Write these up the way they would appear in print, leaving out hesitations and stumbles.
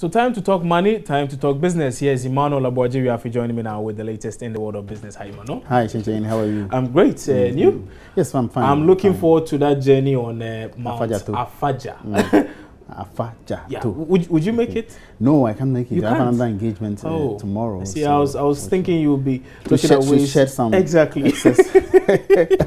So time to talk money, time to talk business. Here's Emmanuel Aboajiri joining me now with the latest in the world of business. Hi, Emmanuel. Hi, Chenchen. How are you? I'm great. And you? Yes, I'm fine. I'm looking forward to that journey on Mount Afaja. Afaja. Afaja. Yeah. Would you make it? No, I can't make it. You I have can't? another engagement tomorrow. See, so I was thinking you would be to shed some exactly.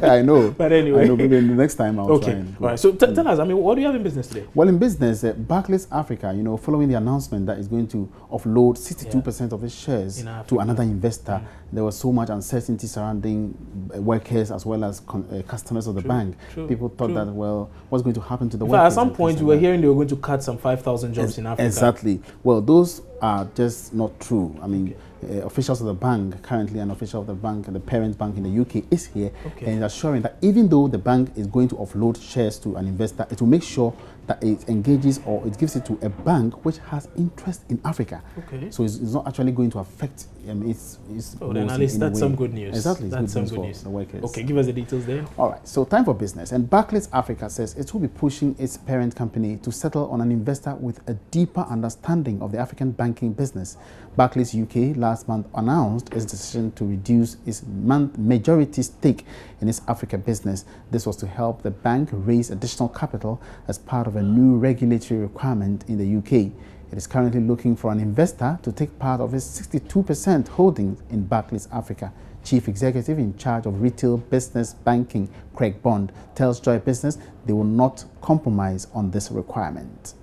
I know. But anyway, I know. Maybe the next time I'll try. And all right. So tell us. I mean, what do you have in business today? Well, in business, Barclays Africa, following the announcement that is going to offload 62% of its shares to another investor, there was so much uncertainty surrounding workers as well as customers of the bank. People thought that, well, what's going to happen to the workers? At some point, you were hearing they were going to cut some 5,000 jobs in Africa. Exactly. Well, those are just not true. I mean, officials of the bank, currently an official of the bank, the parent bank in the UK is here and is assuring that even though the bank is going to offload shares to an investor, it will make sure that it engages or it gives it to a bank which has interest in Africa. So it's not actually going to affect its then at least that's some good news. Exactly. That's some good news for the workers. Okay, give us the details there. All right, so time for business. And Barclays Africa says it will be pushing its parent company to settle on an investor with a deeper understanding of the African banking business. Barclays UK last month announced its decision to reduce its majority stake in its Africa business. This was to help the bank raise additional capital as part of a new regulatory requirement in the UK. It is currently looking for an investor to take part of its 62% holdings in Barclays Africa. Chief Executive in charge of retail business banking, Craig Bond, tells Joy Business they will not compromise on this requirement.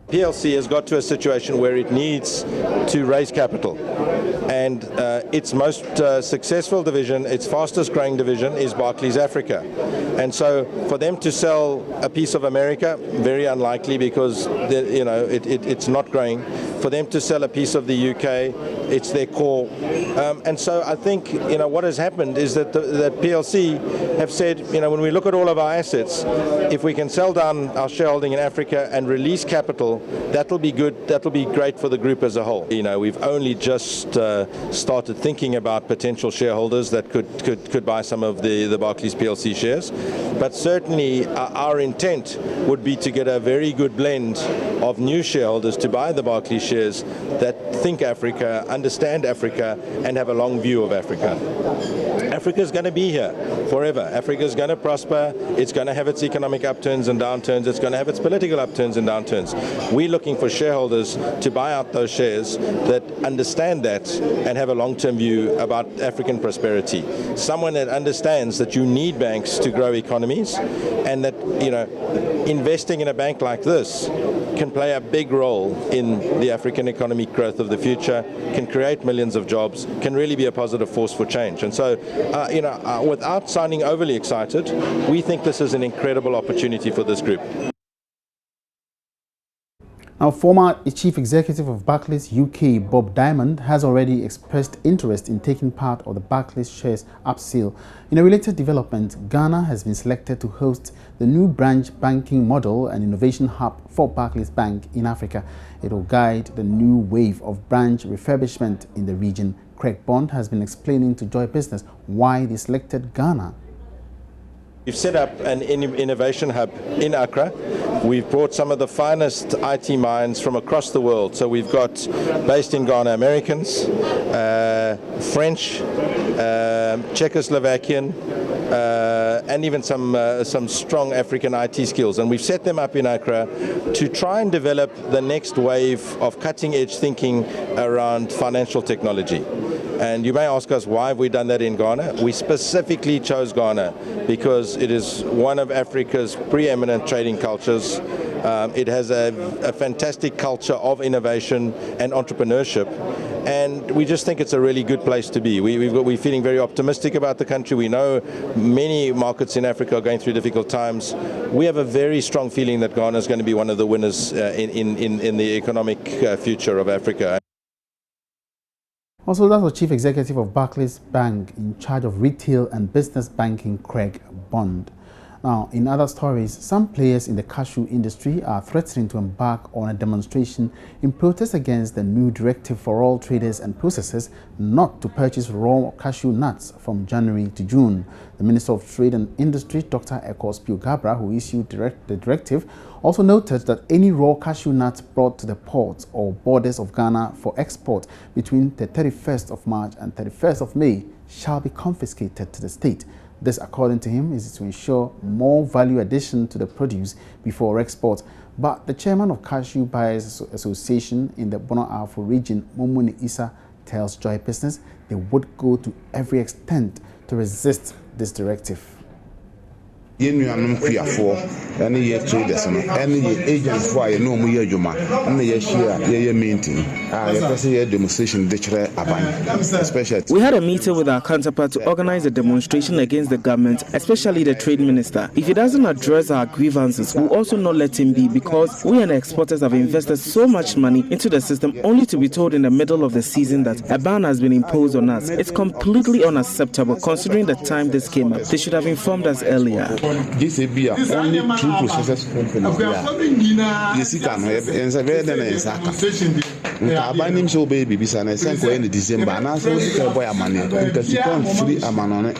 PLC has got to a situation where it needs to raise capital, and its most successful division, its fastest growing division, is Barclays Africa. And so for them to sell a piece of America, very unlikely, because it's not growing. For them to sell a piece of the UK, it's their core. And so I think what has happened is that that PLC have said, when we look at all of our assets, if we can sell down our shareholding in Africa and release capital, that'll be good. That'll be great for the group as a whole. We've only just started thinking about potential shareholders that could buy some of the Barclays PLC shares. But certainly our intent would be to get a very good blend of new shareholders to buy the Barclays shares that think Africa, understand Africa, and have a long view of Africa. Africa is going to be here forever. Africa is going to prosper. It's going to have its economic upturns and downturns. It's going to have its political upturns and downturns. We're looking for shareholders to buy out those shares that understand that and have a long-term view about African prosperity. Someone that understands that you need banks to grow economies, and that investing in a bank like this can play a big role in the African economic growth of the future, can create millions of jobs, can really be a positive force for change. And so, without sounding overly excited, we think this is an incredible opportunity for this group. Now, former Chief Executive of Barclays UK, Bob Diamond, has already expressed interest in taking part of the Barclays shares upsale. In a related development, Ghana has been selected to host the new branch banking model and innovation hub for Barclays Bank in Africa. It will guide the new wave of branch refurbishment in the region. Craig Bond has been explaining to Joy Business why they selected Ghana. We've set up an innovation hub in Accra. We've brought some of the finest IT minds from across the world. So we've got, based in Ghana, Americans, French, Czechoslovakian, and even some strong African IT skills. And we've set them up in Accra to try and develop the next wave of cutting-edge thinking around financial technology. And you may ask us, why have we done that in Ghana? We specifically chose Ghana because it is one of Africa's preeminent trading cultures. It has a fantastic culture of innovation and entrepreneurship. And we just think it's a really good place to be. We're feeling very optimistic about the country. We know many markets in Africa are going through difficult times. We have a very strong feeling that Ghana is going to be one of the winners in the economic future of Africa. Also, that was Chief Executive of Barclays Bank in charge of retail and business banking, Craig Bond. Now, in other stories, some players in the cashew industry are threatening to embark on a demonstration in protest against the new directive for all traders and processors not to purchase raw cashew nuts from January to June. The Minister of Trade and Industry, Dr. Ekos Piogabra, who issued the directive, also noted that any raw cashew nuts brought to the ports or borders of Ghana for export between the 31st of March and 31st of May shall be confiscated to the state. This, according to him, is to ensure more value addition to the produce before export. But the chairman of Cashew Buyers Association in the Bono Afo region, Mumuni Isa, tells Joy Business they would go to every extent to resist this directive. Yenuanum kuafo ene ye traders no ene ye agents for ye no mu ye adwuma ene ye share ye meeting ye person ye demonstration de kire aban especially. We had a meeting with our counterpart to organize a demonstration against the government, especially the trade minister. If he doesn't address our grievances, we'll also not let him be, because we and the exporters have invested so much money into the system only to be told in the middle of the season that a ban has been imposed on us. It's completely unacceptable considering the time this came up. They should have informed us earlier. GCB are only two processors companies. Yes, it can have and very than a binding so baby, and I sent in December, and I said, boy, a money, because you can't free a man on it.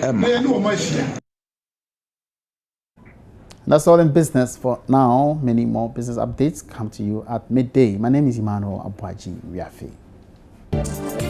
That's all in business for now. Many more business updates come to you at midday. My name is Emmanuel Abuaji Riafi.